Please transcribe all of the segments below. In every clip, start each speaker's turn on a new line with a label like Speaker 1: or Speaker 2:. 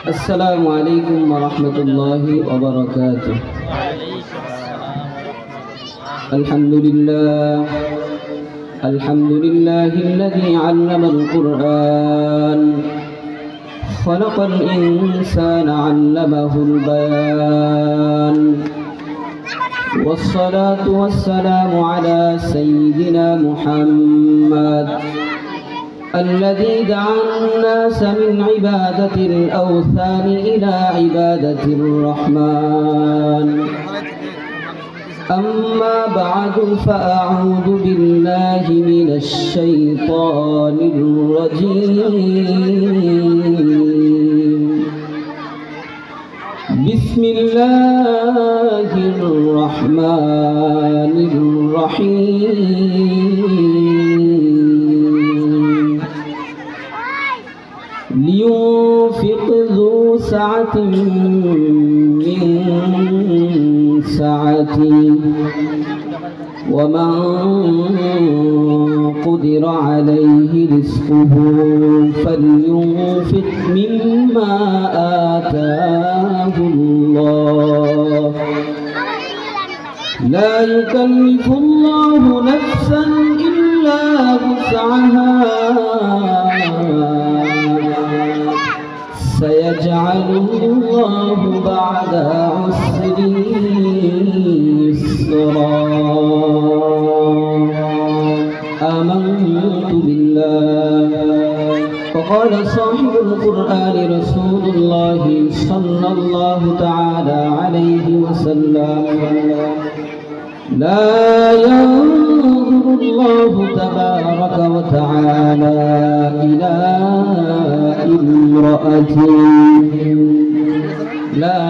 Speaker 1: السلام عليكم ورحمة الله وبركاته. الحمد لله الذي علم القرآن خلق الإنسان علمه البيان، والصلاة والسلام على سيدنا محمد الذي دعا الناس من عبادة الأوثان إلى عبادة الرحمن. أما بعد فأعوذ بالله من الشيطان الرجيم. بسم الله الرحمن الرحيم. لينفق ذو سعة من سعته، ومن قدر عليه رزقه فلينفق مما آتاه الله، لا يكلف الله نفسا إلا وسعها، سيجعل الله بعد عسر يسرا. آمنت بالله. وقال صاحب القرآن رسول الله صلى الله تعالى عليه وسلم: لا ينظر الله تبارك وتعالى إلى امرأة لا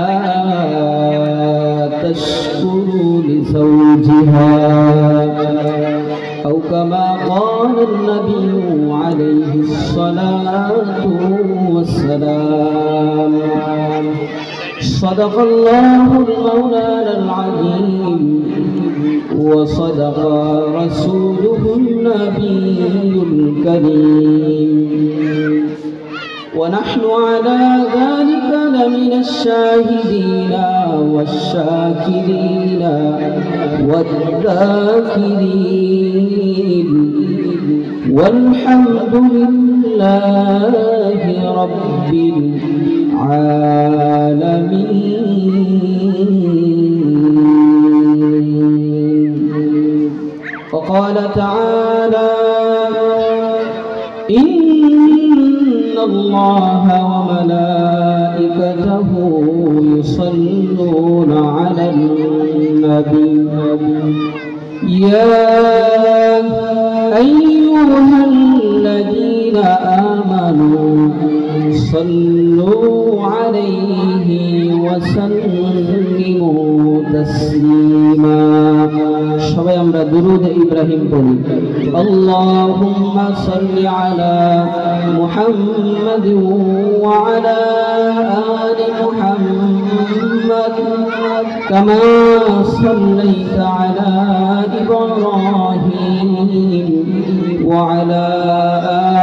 Speaker 1: تشكر لزوجها، أو كما قال النبي عليه الصلاة والسلام. صدق الله المولانا العظيم، وصدق رسوله النبي الكريم، ونحن على ذلك لمن الشاهدين والشاكرين والذاكرين، والحمد لله رب العالمين. وقال تعالى: إن الله وملائكته يصلون على النبي، يا أيها الذين آمنوا صلوا عليه وسلموا تسليما. সবাই আমরা দুরূদ ইব্রাহিম পড়ি। আল্লাহুম্মা সাল্লি আলা মুহাম্মাদ ওয়া আলা আলি মুহাম্মাদ কামা সাল্লাইতা আলা ইব্রাহিম ওয়া আলা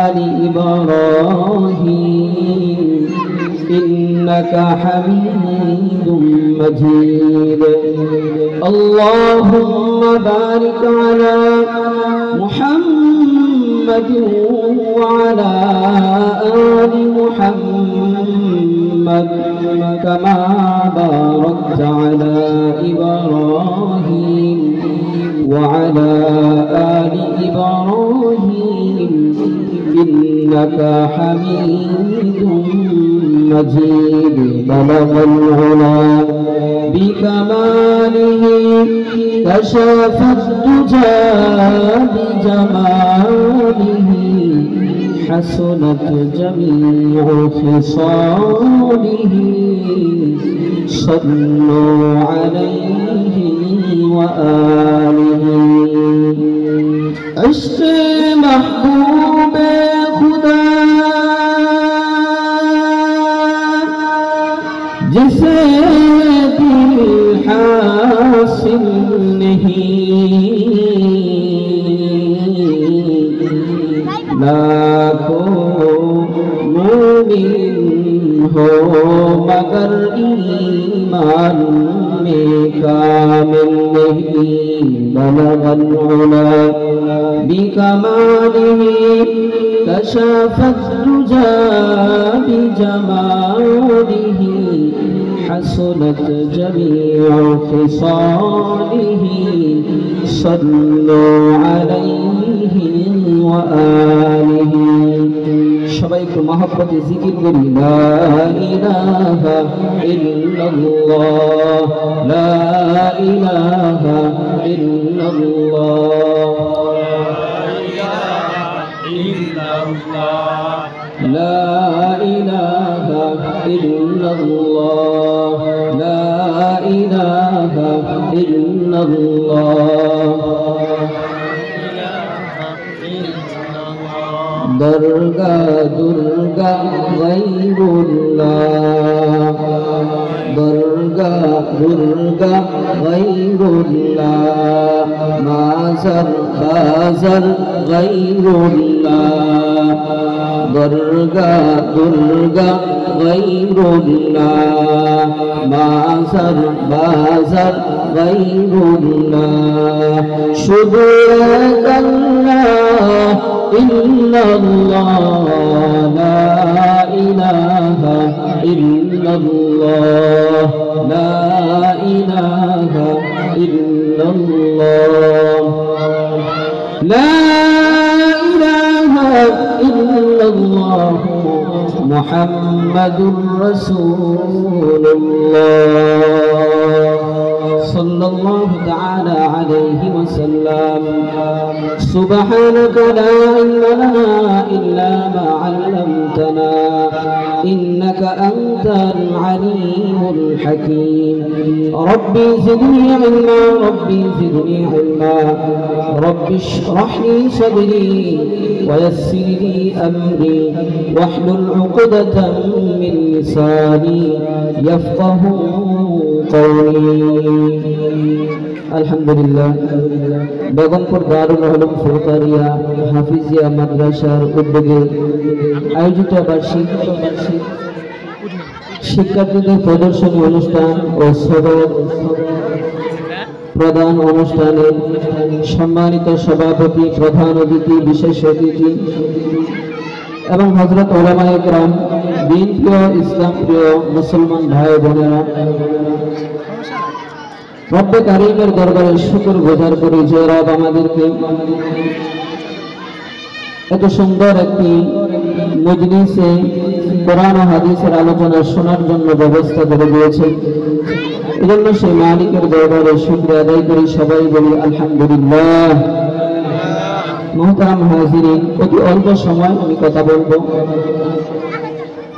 Speaker 1: আলি ইব্রাহিম ইন্নাকা হামিদুম মাজিদ। اللهم بارك على محمد وعلى آل محمد كما باركت على إبراهيم وعلى آل إبراهيم إنك حميد مجيد. بلغ العلا بكماله، كشف الدجى بجماله، حسنت جميع خصاله، صلوا عليه وآله. عشق محبوب خدا جسے دل حاصل نہیں، لاکھوں مومن ہو ईमान में कामिल नहीं बलगल उला बिकमालिही कशफत दुजा बिजमालिही हसनत जमीउ खिसालिही सल्लु अलैहि व आलिही। সবাই একটু মহব্বতে জিকির করি লা ইলাহা ইল্লাল্লাহ লা ইলাহা ইল্লাল্লাহ লা ইলাহা ইল্লাল্লাহ লা ইলাহা ইল্লাল্লাহ। दुर्गा दुर्गा गैरुल्लाह दुर्गा दुर्गा गैरुल्लाह माज़र बाज़र गैरुल्लाह दुर्गा दुर्गा गैरुल्लाह माज़र बाज़र गैरुल्लाह शुदू एक अल्लाह इल्लल्लाह ला इलाहा इल्लल्लाह ला इलाहा इल्लल्लाह ला इलाहा इल्लल्लाह मुहम्मदुर रसूलुल्लाह सल्लल्लाहु तआला अलैहि वसल्लम। सुब्हानक ला इल्मा लना इल्ला मा 'अल्लमतना इन्नक अंतल अलीमुल हकीम। रब्बी ज़िदनी इल्मा रब्बी ज़िदनी इल्मा रब्बि इश्रह ली सदरी व यस्सिर ली अमरी वहलुल 'उक़दतम मिन लिसानी यफ़क़हू अल्हम्दुलिल्लाह बेगमपुर दारुल उलूम फुरकानिया हाफिजिया माद्रासार उद्योगे आयोजित बार्षिक शिक्षार्थीদের প্রদর্শনী অনুষ্ঠান ও সবক প্রদান অনুষ্ঠানে সম্মানিত সভাপতি প্রধান অতিথি বিশেষ অতিথি এবং হযরত উলামায়ে কেরাম দিন প্রিয় ইসলাম প্রিয় মুসলমান ভাই বোনেরা রব্বে কারীমের দরবারে শুকর গুজার করি যে রব আমাদেরকে এত সুন্দর একটি মজলিসে কোরআন ও হাদিসের আলোচনা শোনার জন্য ব্যবস্থা করে দিয়েছেন। এজন্য সেই মালিকের দরবারে শুকরিয়া আদায় করি, সবাই বলি আলহামদুলিল্লাহ। মুহতারাম হাজিরিন, অতি অল্প সময় আমি কথা বলবো।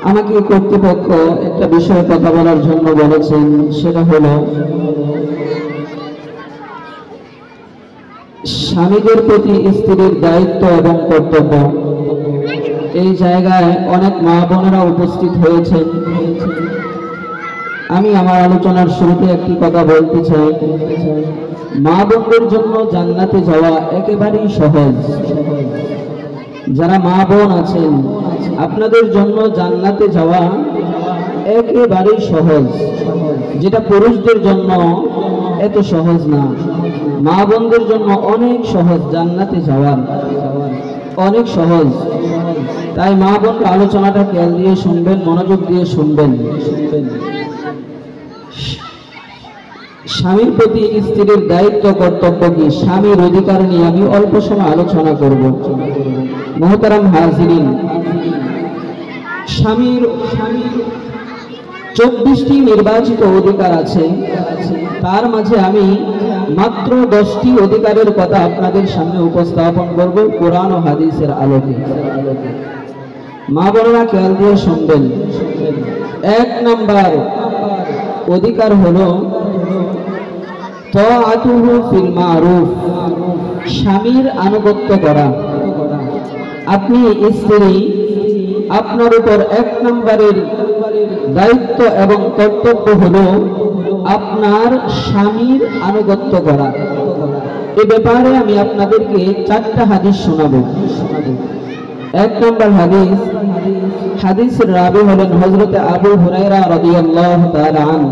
Speaker 1: আমাকে কর্তৃপক্ষ একটা বিষয়ে কথা বলার জন্য বলেছেন, সেটা হলো স্বামীদের প্রতি স্ত্রীর দায়িত্ব এবং কর্তব্য। এই জায়গায় অনেক মা বোনেরা উপস্থিত হয়েছেন। আমি আমার আলোচনার শুরুতে একটি কথা বলতে চাই, মা বোনদের জন্য জান্নাতে যাওয়া একেবারেই সহজ। যারা মা বোন আছেন আপনাদের জন্য জান্নাতে যাওয়া একেবারেই সহজ, যেটা পুরুষদের জন্য এত সহজ না। মা বোনদের জন্য অনেক সহজ জান্নাতে যাওয়া, অনেক সহজ। তাই মা বোন আলোচনাটা খেয়াল দিয়ে শুনবেন, মনোযোগ দিয়ে শুনবেন। স্বামীর প্রতি স্ত্রীর দায়িত্ব কর্তব্য কি, স্বামীর অধিকার নিয়ে আমি অল্প সময় আলোচনা করব। মুহতারাম হাজিরিন, স্বামীর 24টি নির্বাচিত অধিকার আছে, তার মাঝে আমি মাত্র 10টি অধিকারের কথা আপনাদের সামনে উপস্থাপন করব কোরআন ও হাদিসের আলোকে। মা বোনেরা খেয়াল দিয়ে শুনবেন। 1 নাম্বার অধিকার হলো তাআতুহু ফিল মারুফ, স্বামীর আনুগত্য করা। আপনি স্ত্রী, আপনার উপর 1 নম্বরের দায়িত্ব এবং কর্তব্য হলো আপনার স্বামীর আনুগত্য করা। এ ব্যাপারে আমি আপনাদেরকে 4টা হাদিস শোনাবো। 1 নম্বর হাদিস হাদিসের রাবী হলেন হযরত আবু হুরায়রা রাদিয়াল্লাহু তাআলা আনহু।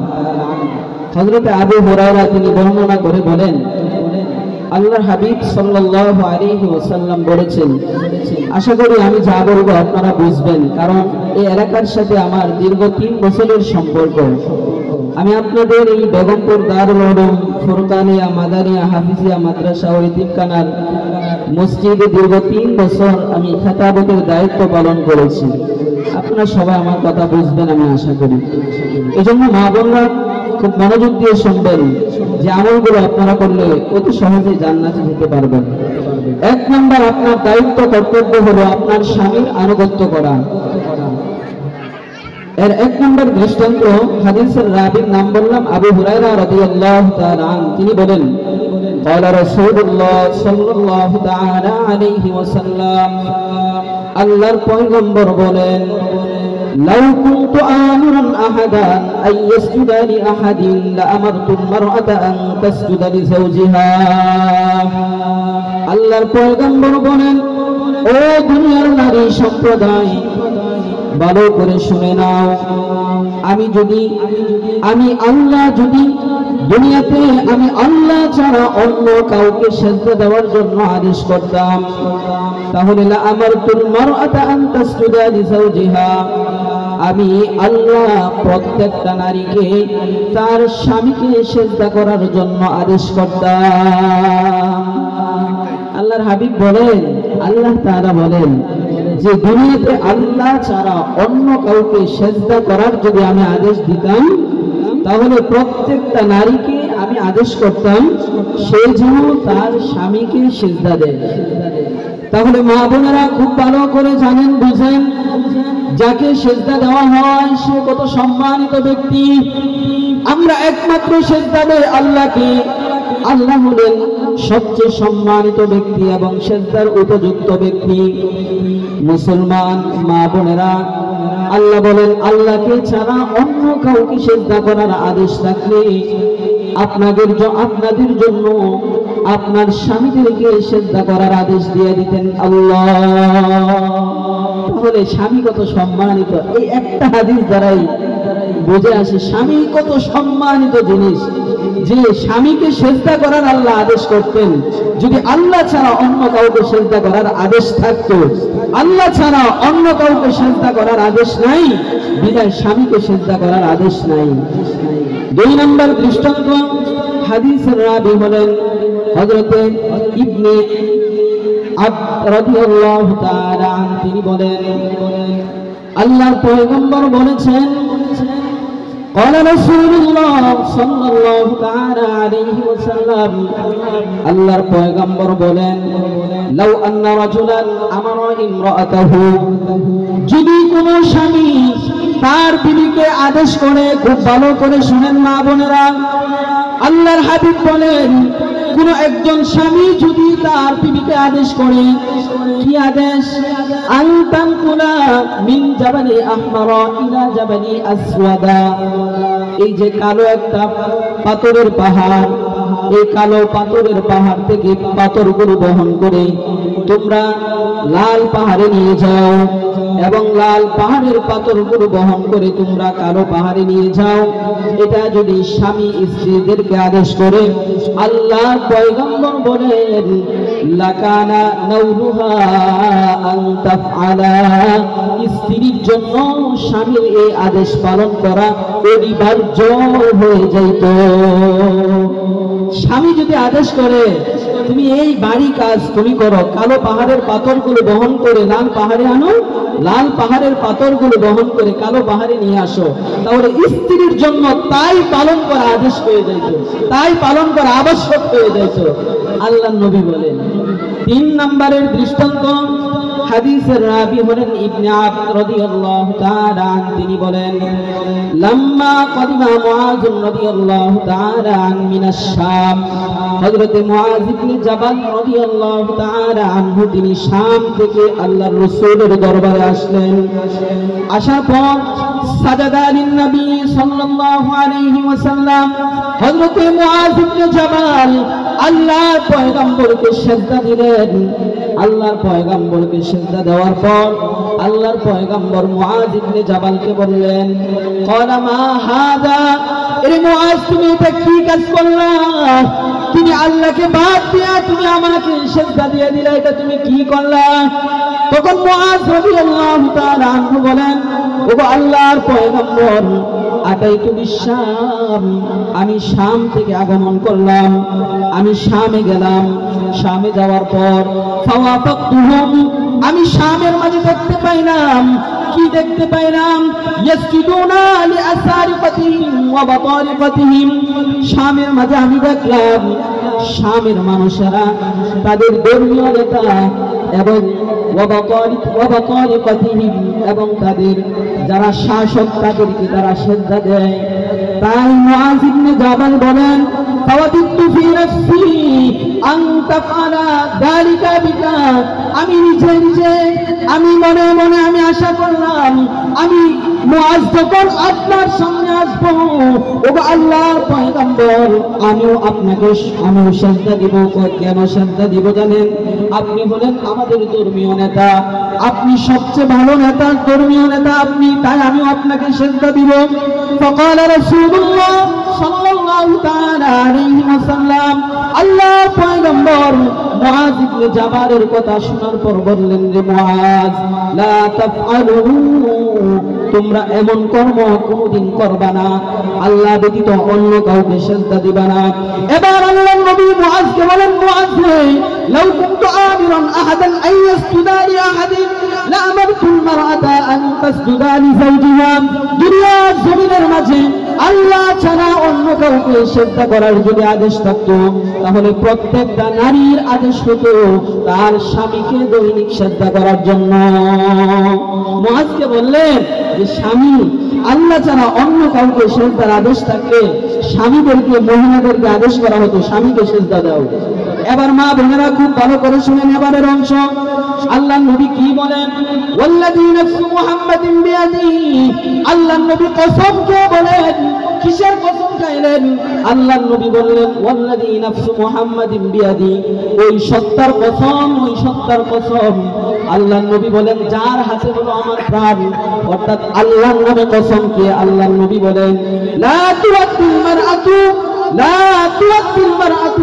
Speaker 1: হযরত আবু হুরায়রা তিনি বর্ণনা করে বলেন, আল্লাহর হাবিব সাল্লাল্লাহু আলাইহি ওয়াসাল্লাম বলেছেন, আশা করি আমি যা বলবো আপনারা বুঝবেন, কারণ এই এলাকার সাথে আমার দীর্ঘ 3 বছরের সম্পর্ক। আমি আপনাদের এই বেগমপুর দারুল উলুম ফুরকানিয়া মাদানিয়া হাফিজিয়া মাদ্রাসা ও ইতিমখানার মসজিদে দীর্ঘ 3 বছর আমি খেতাবতের দায়িত্ব পালন করেছি। আপনারা সবাই আমার কথা বুঝবেন আমি আশা করি। এজন্য মা বোনরা খুব মনোযোগ দিয়ে শুনবেন যে আমলগুলো আপনারা করলে অতি সহজে জান্নাতে যেতে পারবেন। 1 নম্বর আপনার দায়িত্ব কর্তব্য হলো আপনার স্বামীর আনুগত্য করা। এর 1 নম্বর দৃষ্টান্ত হাদিসের রাবীর নাম বললাম আবু হুরায়রা রাদিয়াল্লাহু তাআলা আনহু। তিনি বলেন, قال رسول الله صلى الله تعالى عليه وسلم, আল্লাহর পয়গম্বর বলেন, لو كنت آمرا أحدا أن يسجد لأحد لأمرت المرأة أن تسجد لزوجها। আল্লাহর পয়গম্বর বলেন, ও দুনিয়ার নারী সম্প্রদায়, ভালো করে শুনে নাও, আমি আল্লাহ যদি দুনিয়াতে আমি আল্লাহ ছাড়া অন্য কাউকে সিজদা দেওয়ার জন্য আদেশ করতাম, তাহলে লা আমারতুল মারআতা আন তাসজুদা লিজাওজিহা, আমি আল্লাহ প্রত্যেকটা নারীকে তার স্বামীকে সিজদা করার জন্য আদেশ করতাম। আল্লাহর হাবিব বলেন, আল্লাহ তাআলা বলেন যে দুনিয়াতে আল্লাহ ছাড়া অন্য কাউকে সিজদা করার যদি আমি আদেশ দিতাম, তাহলে প্রত্যেকটা নারীকে আমি আদেশ করতাম সে যেন তার স্বামীকে সিজদা দেয়। তাহলে মা বোনেরা খুব ভালো করে জানেন, বুঝেন, যাকে সিজদা দেওয়া হয় সে কত সম্মানিত ব্যক্তি। আমরা একমাত্র সিজদা দেই আল্লাহকে। আল্লাহ হলেন সবচেয়ে সম্মানিত ব্যক্তি এবং সিজদার উপযুক্ত ব্যক্তি। মুসলমান মা বোনেরা, আল্লাহ বলেন, আল্লাহকে ছাড়া অন্য কাউকে সিজদা করার আদেশ থাকলে আপনাদের জন্য আপনার স্বামীদেরকে সিজদা করার আদেশ দিয়ে দিতেন আল্লাহ। তাহলে স্বামী কত সম্মানিত, এই একটা হাদিস দ্বারাই বুঝে আসে স্বামী কত সম্মানিত জিনিস, যে স্বামীকে সিজদা করার আল্লাহ আদেশ করতেন। যদি আল্লাহ ছাড়া অন্য কাউকে সিজদা করার আদেশ থাকতো, আল্লাহ ছাড়া অন্য কাউকে সিজদা করার আদেশ নাই, বিদায় স্বামীকে সিজদা করার আদেশ নাই। 2 নম্বর দৃষ্টান্ত হাদিসের রাবী হলেন হযরত ইবনে আব্দ রাদিয়াল্লাহু তাআলা আনহু। তিনি বলেন, আল্লাহর পয়গম্বর বলেছেন, قال رسول الله صلى الله تعالى عليه وسلم, আল্লাহর পয়গম্বর বলেন, لو أن رجلا أمر امرأته, যদি কোন স্বামী তার বিবিকে আদেশ করে, খুব ভালো করে শুনেন মা বোনেরা, আল্লাহর হাবিব বলেন, কোন একজন স্বামী যদি তার বিবিকে আদেশ করে, কি আদেশ? আনতানকুলা মিন জাবালি আহমারা ইলা জাবালি আসওয়াদা, এই যে কালো একটা পাথরের পাহাড়, এই কালো পাথরের পাহাড় থেকে পাথরগুলো বহন করে তোমরা লাল পাহাড়ে নিয়ে যাও, এবং লাল পাহাড়ের পাথরগুলো বহন করে তোমরা কালো পাহাড়ে নিয়ে যাও। এটা যদি স্বামী স্ত্রীদেরকে আদেশ করে, আল্লাহর পয়গম্বর বলেন, লাকানা নাউলুহা আন তাফআলা, স্ত্রীর জন্য স্বামীর এই আদেশ পালন করা অনিবার্য হয়ে যাইত। স্বামী যদি আদেশ করে তুমি এই বাড়ি কাজ তুমি করো, কালো পাহাড়ের পাথরগুলো বহন করে লাল পাহাড়ে আনো, লাল পাহাড়ের পাথরগুলো বহন করে কালো পাহাড়ে নিয়ে আসো, তাহলে স্ত্রীর জন্য তাই পালন করা আদেশ হয়ে যাইত, তাই পালন করা আবশ্যক হয়ে যাইত। আল্লাহর নবী বলেন। 3 নম্বরের দৃষ্টান্ত হাদিসের রাবী হলেন ইবনে আব্দ রাদিয়াল্লাহু তাআলা আনহু। তিনি বলেন, লাম্মা কদিমা মুআয রাদিয়াল্লাহু তাআলা আন মিনাশ শাম, হযরত মুআয ইবনে জাবাল রাদিয়াল্লাহু তাআলা আনহু তিনি শাম থেকে আল্লাহর রাসূলের দরবারে আসলেন। আসার পর সাজাদা লিন নবী সাল্লাল্লাহু আলাইহি ওয়াসাল্লাম, হযরত মুআয ইবনে জাবাল আল্লাহর পয়গম্বরকে সিজদা দিলেন। আল্লাহর পয়গম্বরকে সিজদা দেওয়ার পর আল্লাহর পয়গম্বর মুআজ ইবনে জাবালকে বললেন, ক্বালা মা হাদা, এরে মুআজ তুমি এটা কি কাজ করলা? তুমি আল্লাহকে বাদ দিয়া তুমি আমাকে সিজদা দিয়ে দিলা, এটা তুমি কি করলা? তখন মুআজ রাদিয়াল্লাহু তাআলা আনহু বলেন, ওগো আল্লাহর পয়গম্বর, আতাইতু বিশাম, আমি শাম থেকে আগমন করলাম, আমি শামে গেলাম। শামে যাওয়ার পর ফাওয়াফাকতুহুম, আমি শামের মাঝে দেখতে পাইলাম, কি দেখতে পাইলাম? ইয়াসজুদুনা লিআসারিকাতিহিম ওয়া বাতারিকাতিহিম, শামের মাঝে আমি দেখলাম শামের মানুষেরা তাদের ধর্মীয় নেতা এবং এবং তাদের যারা শাসক তাদেরকে তারা সিজদা দেয়। তাই মুআজ ইবনে জাবাল বলেন, ফাওয়াদিতু ফি নাফসি আন তাফআলা যালিকা বিকা, আমি নিজে নিজে আমি মনে মনে আমি আশা করলাম, আমি মুআজ যখন আপনার সামনে আসবো, ওগো আল্লাহর পয়গম্বর, আমিও আপনাকে আমিও সিজদা দিব। কেন সিজদা দিব জানেন? আপনি হলেন আমাদের ধর্মীয় নেতা, আপনি সবচেয়ে ভালো নেতা, ধর্মীয় নেতা আপনি, তাই আমিও আপনাকে সিজদা দিব। ফাকাল রাসূলুল্লাহ সাল্লাল্লাহু তাআলা আলাইহি ওয়াসাল্লাম, আল্লাহর পয়গম্বর মুআজ ইবনে জাবালের কথা শোনার পর বললেন, যে মুআজ, লা তাফআলু, তোমরা এমন কর্ম কোনদিন করবা না, আল্লাহ ব্যতীত অন্য কাউকে সিজদা দিবা না। এবার আল্লাহর নবী মুআজকে বলেন, মুআজ রে, লাউ কুনতু আমিরান আহাদান আন ইয়াসজুদা লি আহাদিন লা আমারতুল মারআতা আন তাসজুদা লি যাওজিহা, দুনিয়ার জমিনের মাঝে আল্লাহ ছাড়া অন্য কাউকে সিজদা করার যদি আদেশ থাকতো, তাহলে প্রত্যেকটা নারীর আদেশ হতো তার স্বামীকে দৈনিক সিজদা করার জন্য। মুআজকে বললেন যে স্বামী আল্লাহ ছাড়া অন্য কাউকে সিজদার আদেশ থাকলে স্বামীদেরকে, মহিলাদেরকে আদেশ করা হতো স্বামীকে সিজদা দাও। এবার মা বোনেরা খুব ভালো করে শুনেন এবারের অংশ। আল্লাহ নবী কি বলেন? ওয়াল্লাযী নাফসু মুহাম্মাদিন বিয়াদিহি, আল্লাহ নবী কসম খেয়ে বলেন, কিসের কসম খাইলেন? আল্লাহ নবী বললেন, ওয়াল্লাযী নাফসু মুহাম্মাদিন বিয়াদিহি, ওই সত্তার কসম, ওই সত্তার কসম। আল্লাহ নবী বলেন, যার হাতে হলো আমার প্রাণ, অর্থাৎ আল্লাহর নামে কসম খেয়ে আল্লাহ নবী বলেন, লা তুআদ্দিল মারআতু لا تؤدي المرأة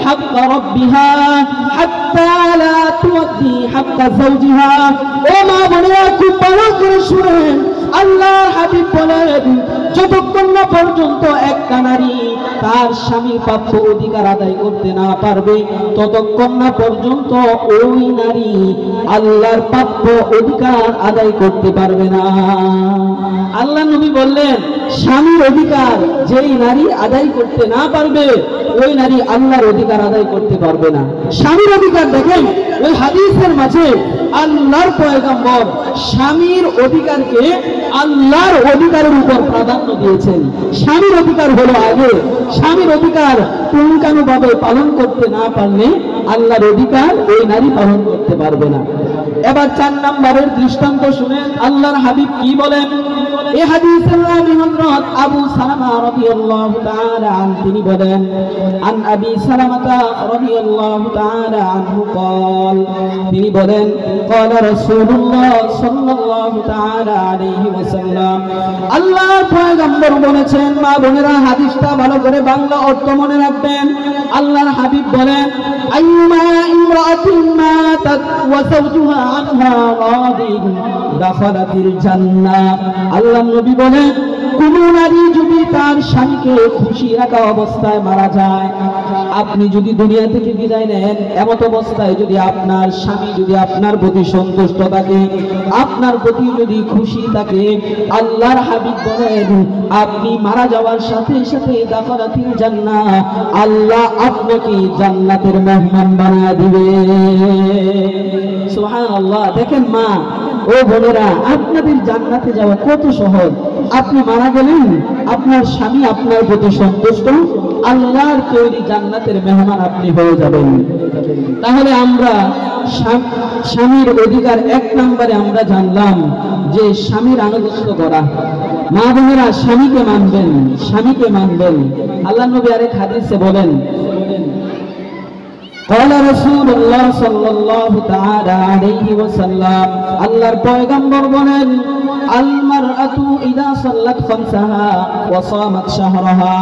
Speaker 1: حق ربها حتى لا تؤدي حق زوجها। وما بنيا كبرى كرشورين আল্লাহর হাবিব বলেন, যতক্ষণ না পর্যন্ত একটা নারী তার স্বামীর প্রাপ্য অধিকার আদায় করতে না পারবে, ততক্ষণ না পর্যন্ত ওই নারী আল্লাহর প্রাপ্য অধিকার আদায় করতে পারবে না। আল্লাহ নবী বললেন, স্বামীর অধিকার যেই নারী আদায় করতে না পারবে, ওই নারী আল্লাহর অধিকার আদায় করতে পারবে না। স্বামীর অধিকার দেখেন, ওই হাদিসের মাঝে আল্লাহর পয়গম্বর স্বামীর অধিকারকে আল্লাহর অধিকারের উপর প্রাধান্য দিয়েছেন। স্বামীর অধিকার হলো আগে, স্বামীর অধিকার পুঙ্খানুভাবে পালন করতে না পারলে আল্লাহর অধিকার ওই নারী পালন করতে পারবে না। এবার 4 নম্বরের দৃষ্টান্ত শুনেন আল্লাহর হাবিব কি বলেন। এই হাদিসের রাবী হযরত আবু সালামা রাদিয়াল্লাহু তাআলা আনহু, তিনি বলেন, আন আবি সালামাতা রাদিয়াল্লাহু তাআলা আনহু قال, তিনি বলেন, قال রাসূলুল্লাহ সাল্লাল্লাহু তাআলা আলাইহি ওয়াসাল্লাম, আল্লাহর পয়গম্বর বলেছেন। মা বোনেরা হাদিসটা ভালো করে বাংলা অর্থ মনে রাখবেন। আল্লাহর হাবিব বলেন, আইয়ুমা ইমরাআতিন মাতাত ওয়া যাওজুহা আনহা রাদিন দাখালাতিল জান্নাহ। আল্লাহ নবী বলেন, কোন নারী যদি তার স্বামীকে খুশি রাখা অবস্থায় মারা যায়, আপনি যদি দুনিয়া থেকে বিদায় নেন, এমত অবস্থায় যদি আপনার স্বামী যদি আপনার প্রতি সন্তুষ্ট থাকে, আপনার প্রতি যদি খুশি থাকে, আল্লাহর হাবিব বলেন, আপনি মারা যাওয়ার সাথে সাথে দাখালাতিল জান্নাহ, আল্লাহ আপনাকে জান্নাতের মেহমান বানিয়ে দিবে। সুবহানাল্লাহ। দেখেন মা ও বোনেরা, আপনাদের জান্নাতে যাওয়া কত সহজ। আপনি মারা গেলেন, আপনার স্বামী আপনার প্রতি সন্তুষ্ট, আল্লাহর তৈরি জান্নাতের মেহমান আপনি হয়ে যাবেন। তাহলে আমরা স্বামীর অধিকার 1 নম্বরে আমরা জানলাম যে স্বামীর আনুগত্য করা। মা বোনেরা স্বামীকে মানবেন, স্বামীকে মানবেন। আল্লাহ নবী আরেক হাদিসে বলেন, قال رسول الله صلى الله تعالى عليه وسلم আল্লাহর পয়গম্বর বলেন المرأة إذا صلت خمسها وصامت شهرها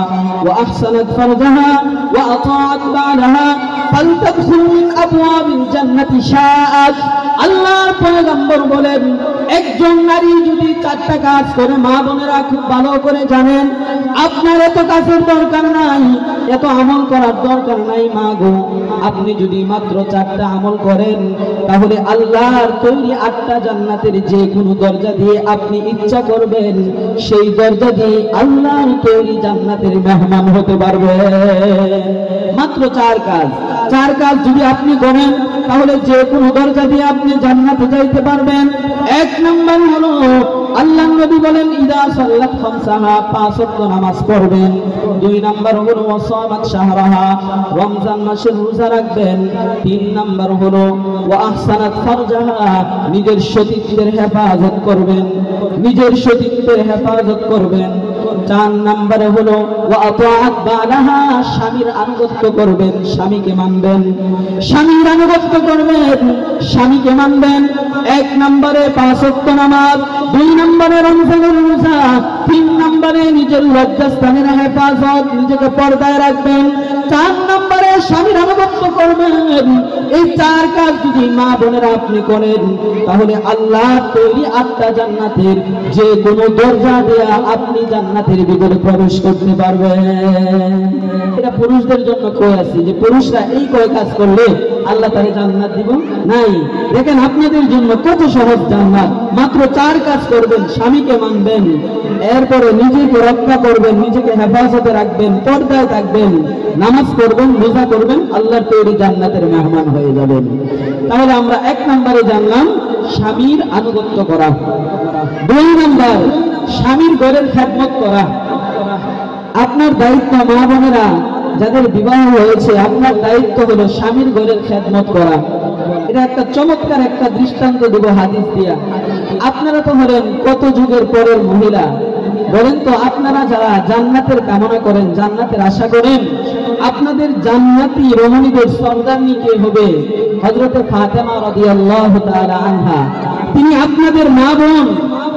Speaker 1: وأحسنت فرجها وأطاعت بعلها فلتدخل من أبواب الجنة شاءت আল্লাহর পয়গম্বর বলেন একজন নারী যদি চারটা কাজ করে, মা বোনেরা খুব ভালো করে জানেন, আপনার এত কাজের দরকার নাই, এত আমল করার দরকার নাই মা গো, আপনি যদি মাত্র চারটা আমল করেন তাহলে আল্লাহর তৈরি 8টা জান্নাতের যে কোনো দরজা দিয়ে আপনি ইচ্ছা করবেন সেই দরজা দিয়ে আল্লাহর তৈরি জান্নাতের মেহমান হতে পারবে। মাত্র চার কাজ যদি আপনি করেন তাহলে যে কোনো দরজা দিয়ে আপনি জান্নাতে যাইতে পারবেন। 1 নম্বর হলো আল্লাহর নবী বলেন ইদা সাল্লাত খামসাহা, 5 ওয়াক্ত নামাজ পড়বেন। 2 নম্বর হলো ওয়াসামাত শাহরাহা, রমজান মাসের রোজা রাখবেন। 3 নম্বর হলো ওয়া আহসানাত ফারজাহা, নিজের সতীত্বের হেফাজত করবেন, নিজের সতীত্বের হেফাজত করবেন। 4 নম্বরে হলো ওয়া আতাআত বালাহা, স্বামীর আনুগত্য করবেন, স্বামীকে মানবেন, স্বামীর আনুগত্য করবেন, স্বামীকে মানবেন। 1 নম্বরে 5 ওয়াক্ত নামাজ, 2 নম্বরে রমজানের রোজা, 3 নম্বরে নিজের লজ্জাস্থানের হেফাজত, নিজেকে পর্দায় রাখবেন, 4 নম্বরে স্বামীর আনুগত্য করবেন। এই 4 কাজ যদি মা বোনেরা আপনি করেন তাহলে আল্লাহর তৈরি 8টা জান্নাতের যে কোনো দরজা দিয়ে আপনি জান্নাতের ভিতরে প্রবেশ করতে পারবেন। এটা পুরুষদের জন্য কই আছে যে পুরুষরা এই কয় কাজ করলে আল্লাহ তারে জান্নাত দিব? নাই। দেখেন আপনাদের জন্য কত সহজ জান্নাত। মাত্র 4 কাজ করবেন, স্বামীকে মানবেন, এরপরে নিজেকে রক্ষা করবেন, নিজেকে হেফাজতে রাখবেন, পর্দায় থাকবেন, নামাজ পড়বেন, রোজা করবেন, আল্লাহর তৈরি জান্নাতের মেহমান হয়ে যাবেন। তাহলে আমরা 1 নম্বরে জানলাম স্বামীর আনুগত্য করা। 2 নম্বর স্বামীর ঘরের খেদমত করা। আপনার দায়িত্ব, মা বোনেরা যাদের বিবাহ হয়েছে, আপনার দায়িত্ব হলো স্বামীর ঘরের খেদমত করা। এটা একটা চমৎকার একটা দৃষ্টান্ত দেব হাদিস দিয়া। আপনারা তো হলেন কত যুগের পরের মহিলা, বলেন তো আপনারা যারা জান্নাতের কামনা করেন, জান্নাতের আশা করেন, আপনাদের জান্নাতি রমণীদের সর্দারনি কে হবে? হযরতে ফাতেমা রাদিয়াল্লাহু তাআলা আনহা। তিনি আপনাদের মা বোন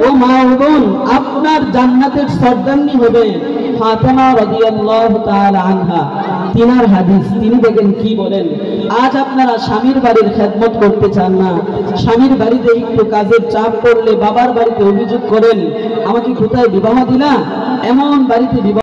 Speaker 1: ও মা বোন, আপনার জান্নাতের সর্দারনি হবে ফাতেমা রাদিয়াল্লাহু তাআলা আনহা। তিনার হাদিস, তিনি দেখেন কি বলেন। আজ আপনারা স্বামীর বাড়ির খেদমত করতে চান না, স্বামীর বাড়িতে একটু কাজের চাপ পড়লে বাবার বাড়িতে অভিযোগ করেন, আমাকে কোথায় বিবাহ দিলা? এমন বাড়িতে বিবাহ